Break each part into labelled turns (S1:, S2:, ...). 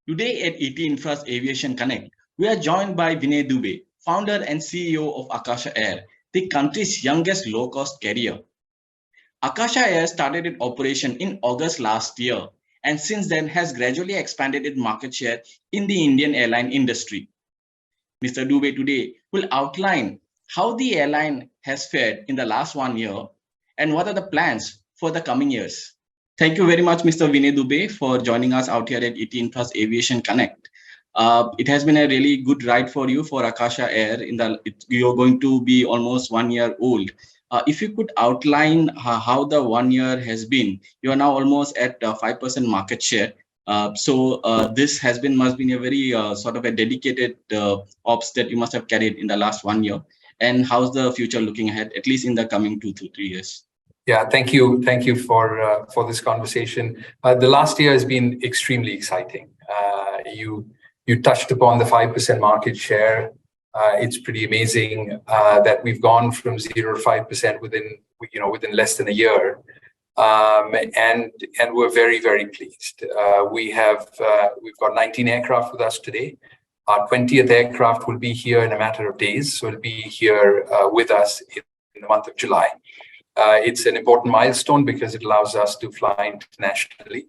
S1: Today at ET Infra's Aviation Connect, we are joined by Vinay Dube, founder and CEO of Akasa Air, the country's youngest low-cost carrier. Akasa Air started its operation in August last year and since then has gradually expanded its market share in the Indian airline industry. Mr. Dube today will outline how the airline has fared in the last 1 year and what are the plans for the coming years. Thank you very much, Mr. Vinay Dube, for joining us out here at ET Infra's Aviation Connect. It has been a really good ride for you for Akasa Air. You're going to be almost 1 year old. If you could outline how the 1 year has been, you are now almost at 5% market share. This must been a very sort of a dedicated ops that you must have carried in the last 1 year. And how's the future looking ahead, at least in the coming 2 to 3 years?
S2: Yeah, thank you for this conversation. The last year has been extremely exciting. You touched upon the 5% market share. It's pretty amazing that we've gone from 0 to 5% within less than a year, and we're very pleased. We've got 19 aircraft with us today. Our 20th aircraft will be here in a matter of days, so it'll be here with us in the month of July. It's an important milestone because it allows us to fly internationally.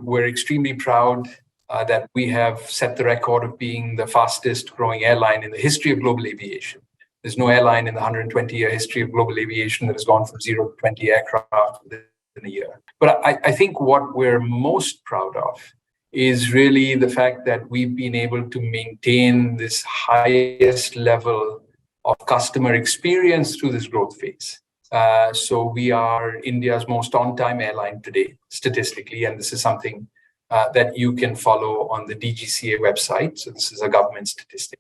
S2: We're extremely proud that we have set the record of being the fastest growing airline in the history of global aviation. There's no airline in the 120-year history of global aviation that has gone from 0 to 20 aircraft within a year. But I think what we're most proud of is really the fact that we've been able to maintain this highest level of customer experience through this growth phase. So we are India's most on-time airline today, statistically, and this is something that you can follow on the DGCA website. So this is a government statistic.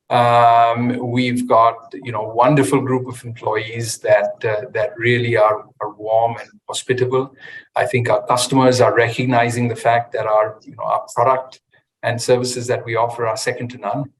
S2: We've got a wonderful group of employees that really are warm and hospitable. I think our customers are recognizing the fact that our product and services that we offer are second to none.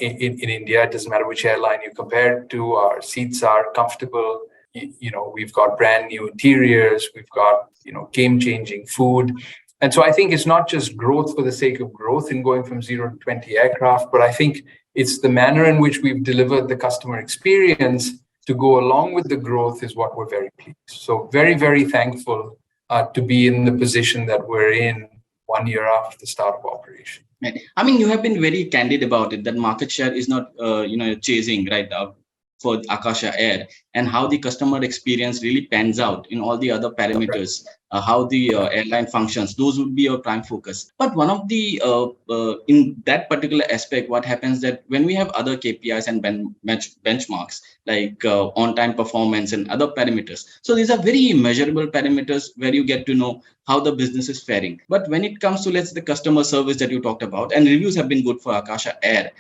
S2: In India, it doesn't matter which airline you compare it to. Our seats are comfortable. We've got brand new interiors. We've got game-changing food. And so I think it's not just growth for the sake of growth in going from 0 to 20 aircraft, but I think it's the manner in which we've delivered the customer experience to go along with the growth is what we're very pleased. So very thankful to be in the position that we're in 1 year after the start of operation.
S1: Right. I mean, you have been very candid about it, that market share is not, chasing right now for Akasa Air, and how the customer experience really pans out in all the other parameters, how the airline functions. Those would be your prime focus. But one of the, in that particular aspect, what happens that when we have other KPIs and benchmarks, like on-time performance and other parameters. So these are very measurable parameters where you get to know how the business is faring. But when it comes to, let's say, the customer service that you talked about, and reviews have been good for Akasa Air,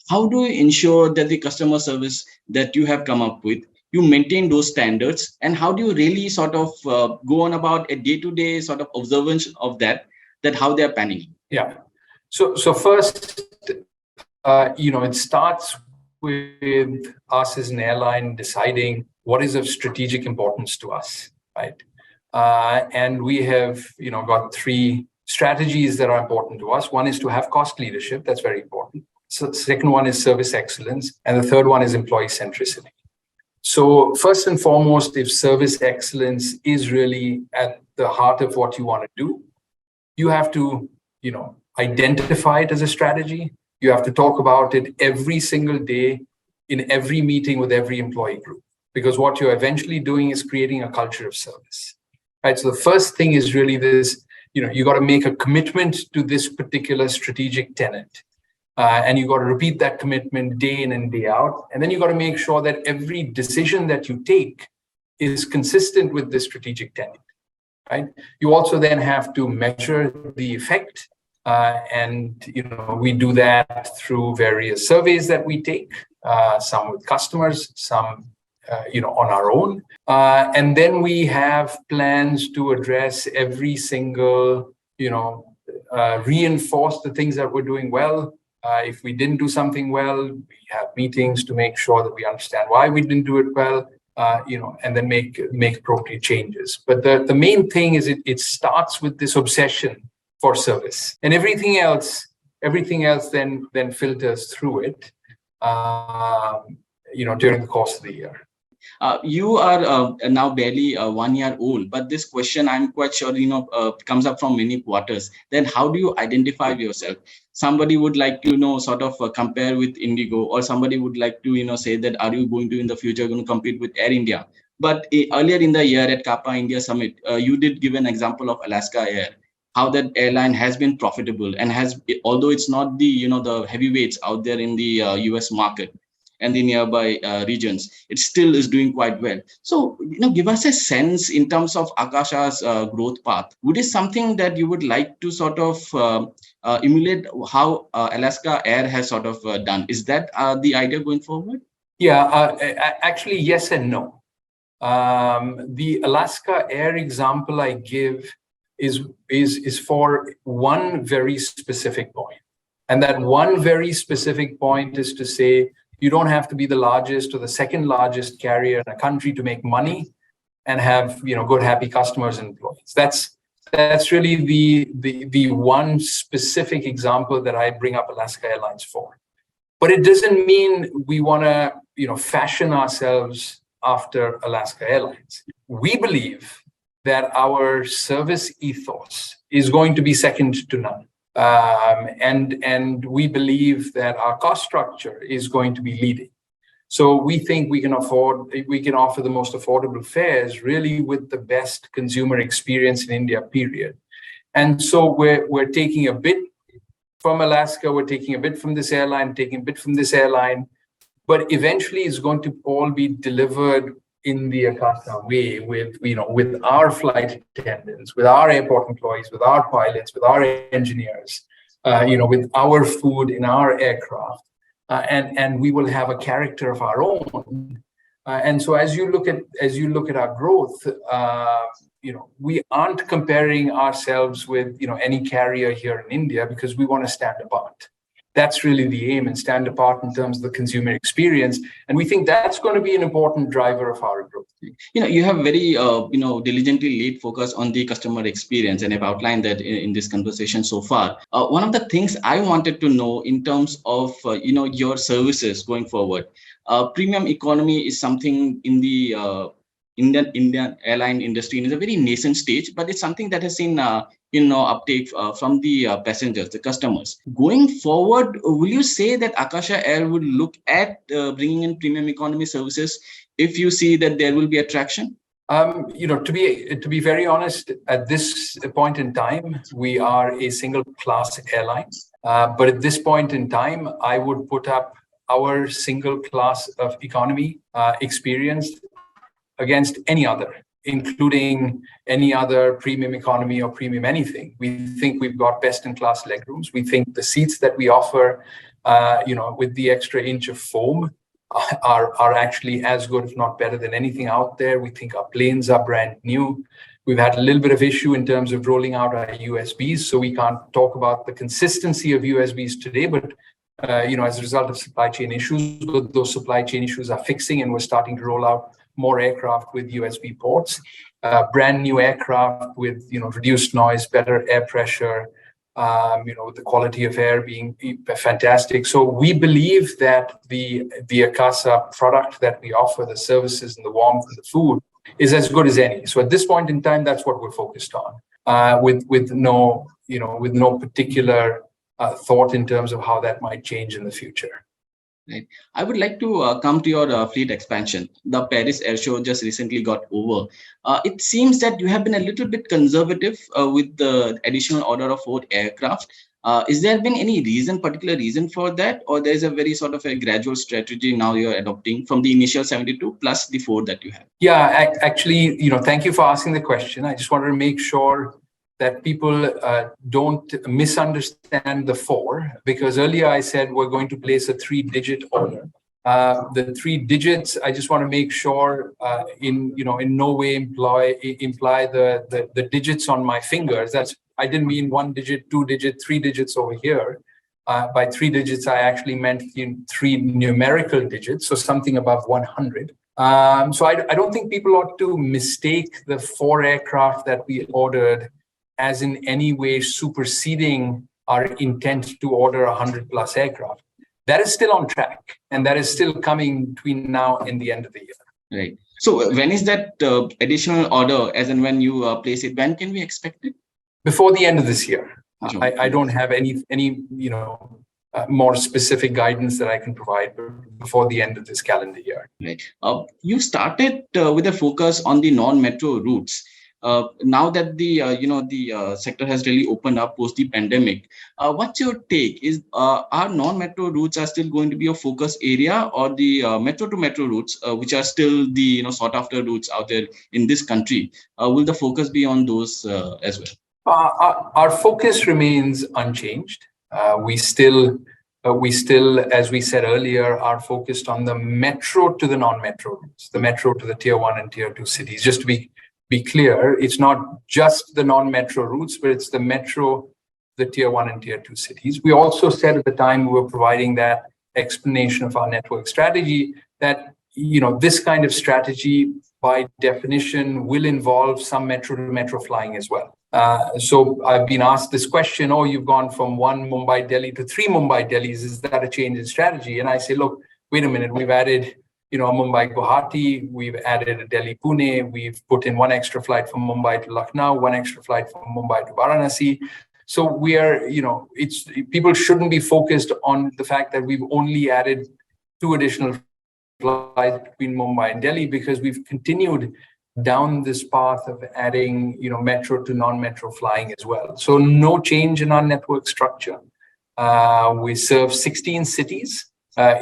S1: how do you ensure that the customer service that you have come up with, you maintain those standards, and how do you really sort of go on about a day-to-day sort of observance of that how they're panning?
S2: Yeah. So first, it starts with us as an airline deciding what is of strategic importance to us, right? And we have, got 3 strategies that are important to us. One is to have cost leadership. That's very important. So the second one is service excellence. And the third one is employee centricity. So first and foremost, if service excellence is really at the heart of what you want to do, you have to, identify it as a strategy. You have to talk about it every single day in every meeting with every employee group, because what you're eventually doing is creating a culture of service, right? So the first thing is really this, you got to make a commitment to this particular strategic tenet. And you got to repeat that commitment day in and day out. And then you got to make sure that every decision that you take is consistent with this strategic tenet, right? You also then have to measure the effect. We do that through various surveys that we take, some with customers, some, on our own. And then we have plans to address every single, reinforce the things that we're doing well. If we didn't do something well, we have meetings to make sure that we understand why we didn't do it well, and then make appropriate changes. But the main thing is it starts with this obsession for service, and everything else then filters through it, during the course of the year.
S1: You are now barely 1 year old, but this question I'm quite sure comes up from many quarters. Then how do you identify yourself? Somebody would like to sort of compare with Indigo, or somebody would like to say that are you going to in the future going to compete with Air India? But earlier in the year at Kappa India Summit, you did give an example of Alaska Air, how that airline has been profitable and has, although it's not the the heavyweights out there in the US market and the nearby regions, it still is doing quite well. So, give us a sense in terms of Akasha's growth path. Would it something that you would like to sort of emulate how Alaska Air has sort of done? Is that the idea going forward?
S2: Yeah, actually, yes and no. The Alaska Air example I give is for one very specific point. And that one very specific point is to say, you don't have to be the largest or the second largest carrier in a country to make money and have good, happy customers and employees. That's really the one specific example that I bring up Alaska Airlines for. But it doesn't mean we want to fashion ourselves after Alaska Airlines. We believe that our service ethos is going to be second to none. And we believe that our cost structure is going to be leading. So we think we can offer the most affordable fares, really with the best consumer experience in India, period. And so we're taking a bit from Alaska, we're taking a bit from this airline, taking a bit from this airline, but eventually it's going to all be delivered in the Akasa way, with our flight attendants, with our airport employees, with our pilots, with our engineers, with our food in our aircraft, and we will have a character of our own. And so, as you look at our growth, we aren't comparing ourselves with any carrier here in India, because we want to stand apart. That's really the aim, and stand apart in terms of the consumer experience. And we think that's going to be an important driver of our growth.
S1: You have very, diligently laid focus on the customer experience, and I've outlined that in this conversation so far. One of the things I wanted to know in terms of, your services going forward, premium economy is something in the Indian airline industry in a very nascent stage, but it's something that has seen uptake from the passengers, the customers. Going forward, will you say that Akasa Air would look at bringing in premium economy services if you see that there will be attraction?
S2: To be very honest, at this point in time, we are a single class airline. But at this point in time, I would put up our single class of economy experience against any other, including any other premium economy or premium anything. We think we've got best-in-class legrooms. We think the seats that we offer, with the extra inch of foam, are actually as good, if not better, than anything out there. We think our planes are brand new. We've had a little bit of issue in terms of rolling out our USBs, so we can't talk about the consistency of USBs today, but as a result of supply chain issues, those supply chain issues are fixing, and we're starting to roll out more aircraft with USB ports, brand new aircraft with reduced noise, better air pressure, the quality of air being fantastic. So we believe that the Akasa product that we offer, the services and the warmth and the food, is as good as any. So at this point in time, that's what we're focused on, with no particular thought in terms of how that might change in the future.
S1: Right. I would like to come to your fleet expansion. The Paris Air Show just recently got over. It seems that you have been a little bit conservative with the additional order of 4 aircraft. Is there been any particular reason for that, or there is a very sort of a gradual strategy now you're adopting from the initial 72 plus the 4 that you have?
S2: Yeah, actually, thank you for asking the question. I just wanted to make sure that people don't misunderstand the 4, because earlier I said we're going to place a 3-digit order. The 3 digits, I just want to make sure in no way imply the digits on my fingers. I didn't mean 1 digit, 2 digit, 3 digits over here. By 3 digits, I actually meant 3 numerical digits, so something above 100. So I don't think people ought to mistake the 4 aircraft that we ordered as in any way superseding our intent to order 100 plus aircraft. That is still on track, and that is still coming between now and the end of the year.
S1: Right. So when is that additional order, as in when you place it, when can we expect it?
S2: Before the end of this year.
S1: Sure.
S2: I don't have any more specific guidance that I can provide before the end of this calendar year.
S1: Right. You started with a focus on the non-metro routes. Now that the sector has really opened up post the pandemic, what's your take? Are non-metro routes are still going to be a focus area, or the metro to metro routes, which are still the sought after routes out there in this country, will the focus be on those as well?
S2: Our focus remains unchanged. We still, as we said earlier, are focused on the metro to the non-metro routes, the metro to the tier 1 and tier 2 cities. Just to be clear, it's not just the non-metro routes, but it's the metro, the tier 1 and tier 2 cities. We also said at the time we were providing that explanation of our network strategy that this kind of strategy by definition will involve some metro to metro flying as well. So I've been asked this question, you've gone from 1 Mumbai Delhi to 3 Mumbai Delhis. Is that a change in strategy? And I say, look, wait a minute, we've added a Mumbai Guwahati, we've added a Delhi Pune, we've put in 1 extra flight from Mumbai to Lucknow, 1 extra flight from Mumbai to Varanasi. So we are, people shouldn't be focused on the fact that we've only added 2 additional flights between Mumbai and Delhi, because we've continued down this path of adding, metro to non-metro flying as well. So no change in our network structure. We serve 16 cities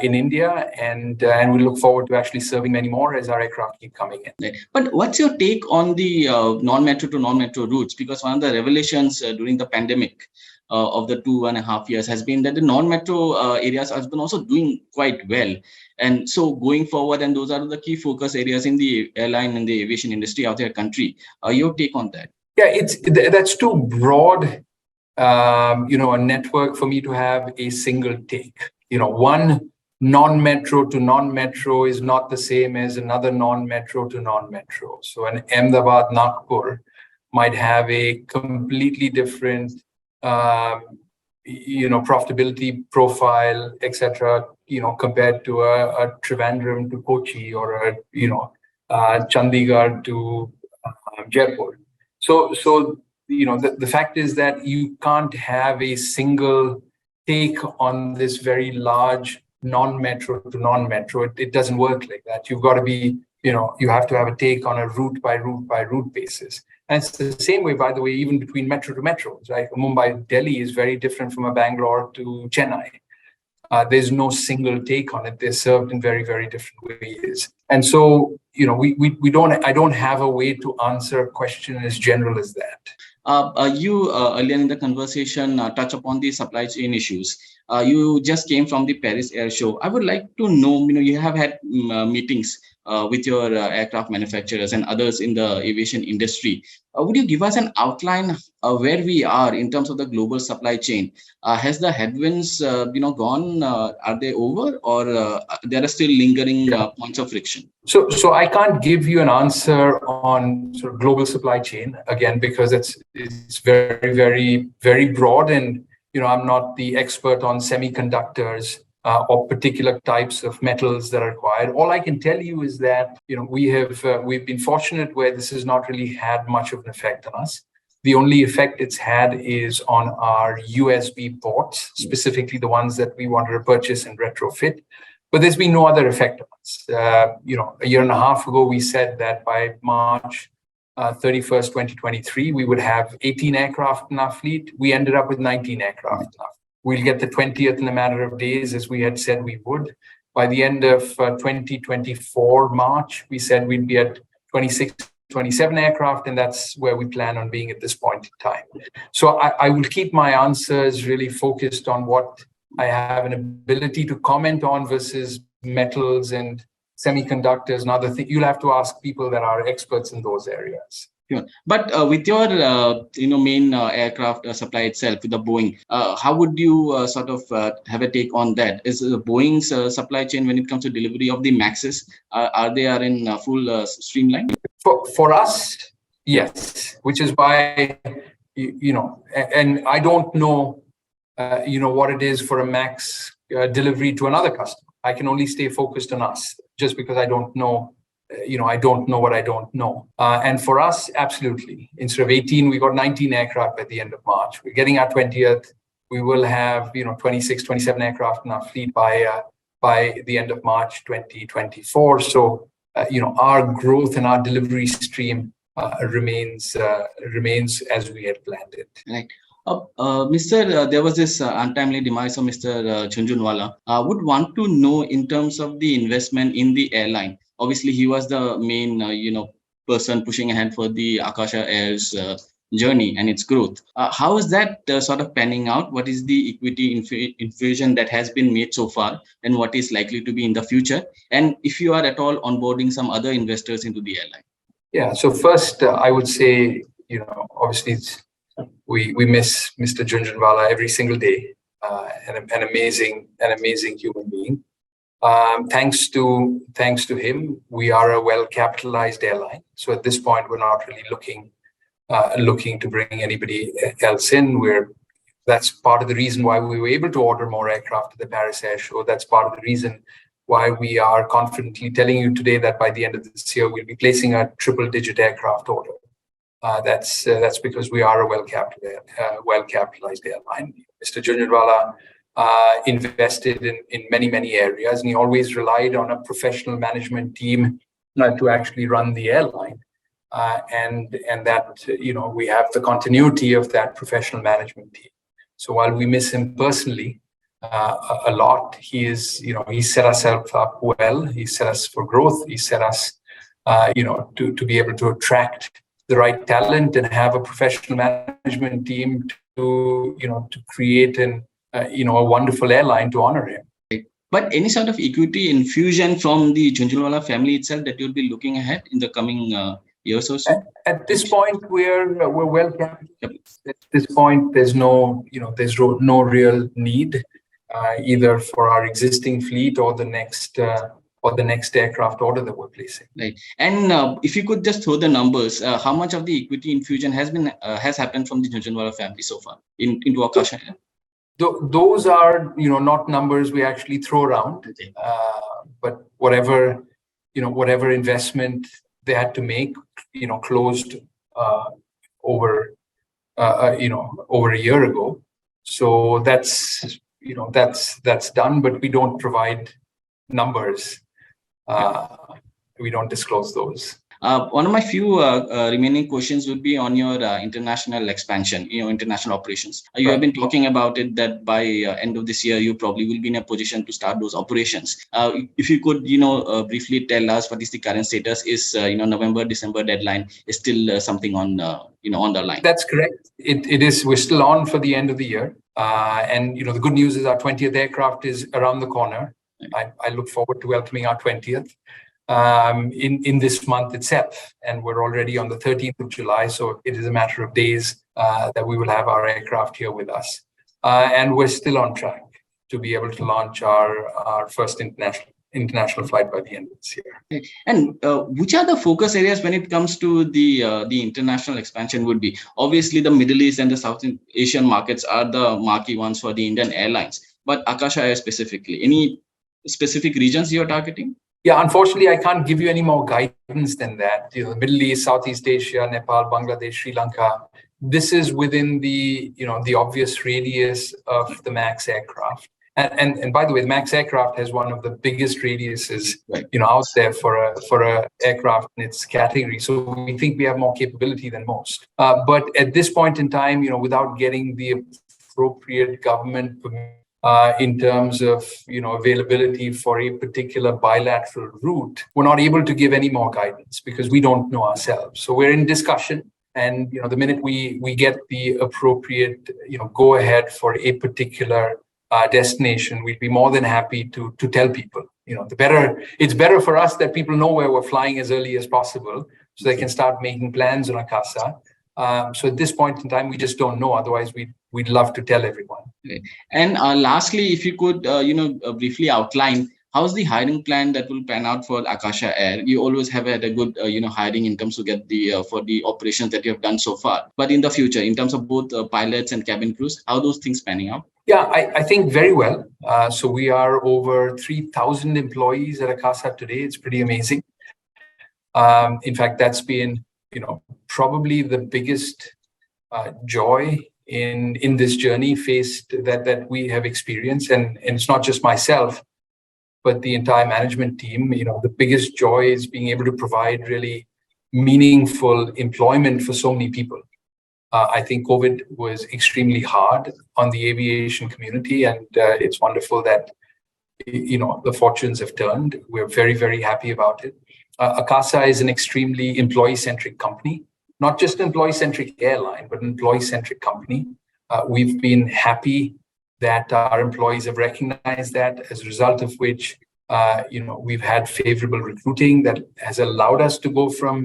S2: in India, and we look forward to actually serving many more as our aircraft keep coming in.
S1: But what's your take on the non-metro to non-metro routes? Because one of the revelations during the pandemic of the 2.5 years has been that the non-metro areas has been also doing quite well. And so going forward, and those are the key focus areas in the airline and the aviation industry out there country. Your take on that?
S2: Yeah, that's too broad, a network for me to have a single take. One non-metro to non-metro is not the same as another non-metro to non-metro. So an Ahmedabad Nagpur might have a completely different profitability profile, etc., compared to a Trivandrum to Kochi, or a Chandigarh to Jaipur. So the fact is that you can't have a single take on this very large non-metro to non-metro. It doesn't work like that. You've got to be, you have to have a take on a route by route basis. And it's the same way, by the way, even between metro to metros, right? Mumbai, Delhi is very different from a Bangalore to Chennai. There's no single take on it. They're served in very, very different ways. And so, I don't have a way to answer a question as general as that.
S1: You earlier in the conversation touch upon the supply chain issues. You just came from the Paris Air Show. I would like to know, you have had meetings with your aircraft manufacturers and others in the aviation industry. Would you give us an outline where we are in terms of the global supply chain? Has the headwinds, gone? Are they over, or there are still lingering points of friction?
S2: So I can't give you an answer on sort of global supply chain again, because it's very, very, very broad, and I'm not the expert on semiconductors or particular types of metals that are required. All I can tell you is that we've been fortunate where this has not really had much of an effect on us. The only effect it's had is on our USB ports, specifically the ones that we wanted to purchase and retrofit. But there's been no other effect on us. A year and a half ago, we said that by March 31st, 2023, we would have 18 aircraft in our fleet. We ended up with 19 aircraft in our fleet. We'll get the 20th in a matter of days, as we had said we would. By the end of 2024, March, we said we'd be at 26, 27 aircraft, and that's where we plan on being at this point in time. So I will keep my answers really focused on what I have an ability to comment on versus metals and semiconductors and other things. You'll have to ask people that are experts in those areas.
S1: Yeah. But with your main aircraft supply itself, with the Boeing, how would you sort of have a take on that? Is Boeing's supply chain, when it comes to delivery of the Maxes, are they in full streamline?
S2: For us, yes. Which is why and I don't know, what it is for a max delivery to another customer. I can only stay focused on us, just because I don't know. I don't know what I don't know. And for us, absolutely. Instead of 18, we got 19 aircraft at the end of March. We're getting our 20th. We will have, 26, 27 aircraft in our fleet by the end of March 2024. So, our growth and our delivery stream remains as we had planned it.
S1: Right. There was this untimely demise of Mr. Jhunjhunwala. Would want to know in terms of the investment in the airline. Obviously, he was the main, person pushing ahead for the Akasa Air's journey and its growth. How is that sort of panning out? What is the equity infusion that has been made so far, and what is likely to be in the future? And if you are at all onboarding some other investors into the airline?
S2: Yeah. So first, I would say, obviously, we miss Mr. Jhunjhunwala every single day. An amazing human being. Thanks to him, we are a well-capitalized airline. So at this point, we're not really looking to bring anybody else in. That's part of the reason why we were able to order more aircraft at the Paris Air Show. That's part of the reason why we are confidently telling you today that by the end of this year, we'll be placing a triple-digit aircraft order. That's because we are a well-capitalized airline. Mr. Jhunjhunwala invested in many areas, and he always relied on a professional management team to actually run the airline. And that, we have the continuity of that professional management team. So while we miss him personally a lot, he set ourselves up well. He set us for growth. He set us, to be able to attract the right talent and have a professional management team to create a wonderful airline to honor him.
S1: But any sort of equity infusion from the Jhunjhunwala family itself that you'll be looking ahead in the coming years or so?
S2: At this point, we're well capitalized. Yep. At this point, there's no real need either for our existing fleet or the next aircraft order that we're placing.
S1: Right. And if you could just throw the numbers, how much of the equity infusion has happened from the Jhunjhunwala family so far into Akasa Air?
S2: Those are not numbers we actually throw around, okay. But whatever investment they had to make, closed over a year ago. So that's done, but we don't provide numbers. We don't disclose those.
S1: One of my few remaining questions would be on your international expansion, international operations. You have been talking about it that by end of this year, you probably will be in a position to start those operations. If you could, briefly tell us what is the current status? Is November, December deadline is still something on the line?
S2: That's correct. It is. We're still on for the end of the year, and the good news is our 20th aircraft is around the corner. I look forward to welcoming our 20th. In this month itself, and we're already on the 13th of July, so it is a matter of days that we will have our aircraft here with us, and we're still on track to be able to launch our first international flight by the end of this year.
S1: And which are the focus areas when it comes to the international expansion would be? Obviously, the Middle East and the South Asian markets are the marquee ones for the Indian airlines, but Akasa Air specifically, any specific regions you're targeting?
S2: Yeah, unfortunately, I can't give you any more guidance than that. The Middle East, Southeast Asia, Nepal, Bangladesh, Sri Lanka. This is within the obvious radius of the MAX aircraft. And by the way, the MAX aircraft has one of the biggest radiuses out there for a aircraft in its category. So we think we have more capability than most. But at this point in time, without getting the appropriate government permission, in terms of availability for a particular bilateral route, we're not able to give any more guidance because we don't know ourselves. So we're in discussion, and the minute we get the appropriate go ahead for a particular destination, we'd be more than happy to tell people. It's better for us that people know where we're flying as early as possible, so they can start making plans on Akasa. So at this point in time, we just don't know. Otherwise, we'd love to tell everyone.
S1: And lastly, if you could, briefly outline how's the hiring plan that will pan out for Akasa Air? You always have had a good, hiring in terms to get the for the operations that you have done so far. But in the future, in terms of both pilots and cabin crews, how those things panning out?
S2: Yeah, I think very well. So we are over 3,000 employees at Akasa today. It's pretty amazing. In fact, that's been, probably the biggest joy in this journey faced that we have experienced, and it's not just myself, but the entire management team. The biggest joy is being able to provide really meaningful employment for so many people. I think COVID was extremely hard on the aviation community, and it's wonderful that the fortunes have turned. We're very, very happy about it. Akasa is an extremely employee-centric company, not just an employee-centric airline, but an employee-centric company. We've been happy that our employees have recognized that, as a result of which, we've had favorable recruiting that has allowed us to go from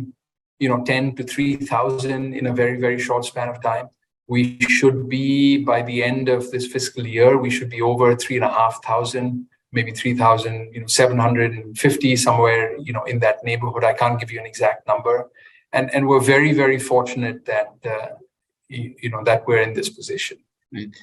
S2: 10 to 3,000 in a very, very short span of time. We should be, by the end of this fiscal year, we should be over 3,500, maybe 3,750, somewhere, in that neighborhood. I can't give you an exact number. And we're very, very fortunate that, that we're in this position.
S1: Right.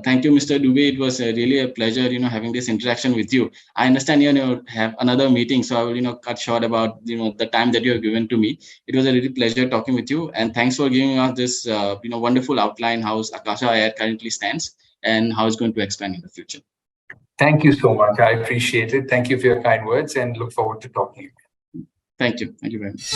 S1: Thank you, Mr. Dube. It was really a pleasure, having this interaction with you. I understand you have another meeting, so I will, cut short about, the time that you have given to me. It was a really pleasure talking with you, and thanks for giving us this, wonderful outline how Akasa Air currently stands and how it's going to expand in the future.
S2: Thank you so much. I appreciate it. Thank you for your kind words, and look forward to talking again.
S1: Thank you. Thank you very much.